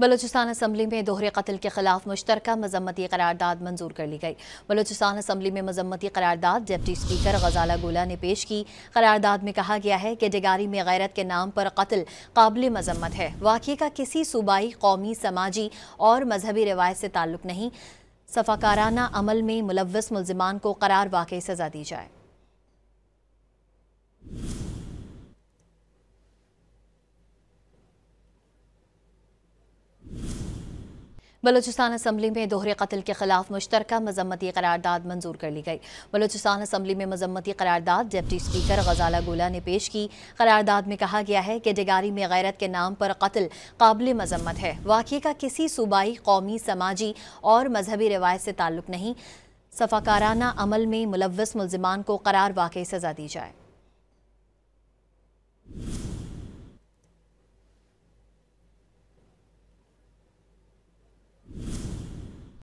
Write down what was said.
Balochistan assembly में दोहरे कत्ल के खिलाफ मुश्तरका मजम्मती करारदाद मंजूर कर ली गई। बलूचिस्तान असम्बली में मजम्मती करारदाद डिप्टी स्पीकर गजाला गोला ने पेश की। करारदाद में कहा गया है कि डिगारी में गैरत के नाम पर कत्ल काबिल मजम्मत है। वाक़े का किसी सूबाई, कौमी, समाजी और मजहबी रिवायत से ताल्लुक नहीं। सफाकाराना अमल में मुलव्वस मुल्जिमान को करार वाक़ई सजा दी जाए। बलूचिस्तान असम्बली में दोहरे कत्ल के खिलाफ मुश्तरका मजम्मती करारदाद मंजूर कर ली गई। बलूचिस्तान असम्बली में मजम्मती करारदाद डिप्टी स्पीकर गजाला गोला ने पेश की। करारदाद में कहा गया है कि डिगारी में गैरत के नाम पर कत्ल काबिल मजम्मत है। वाक़े का किसी सूबाई, कौमी, समाजी और मजहबी रिवायत से ताल्लुक नहीं। सफाकाराना अमल में मुलव्वस मुल्जिमान को करार वाक़ई सजा दी जाए।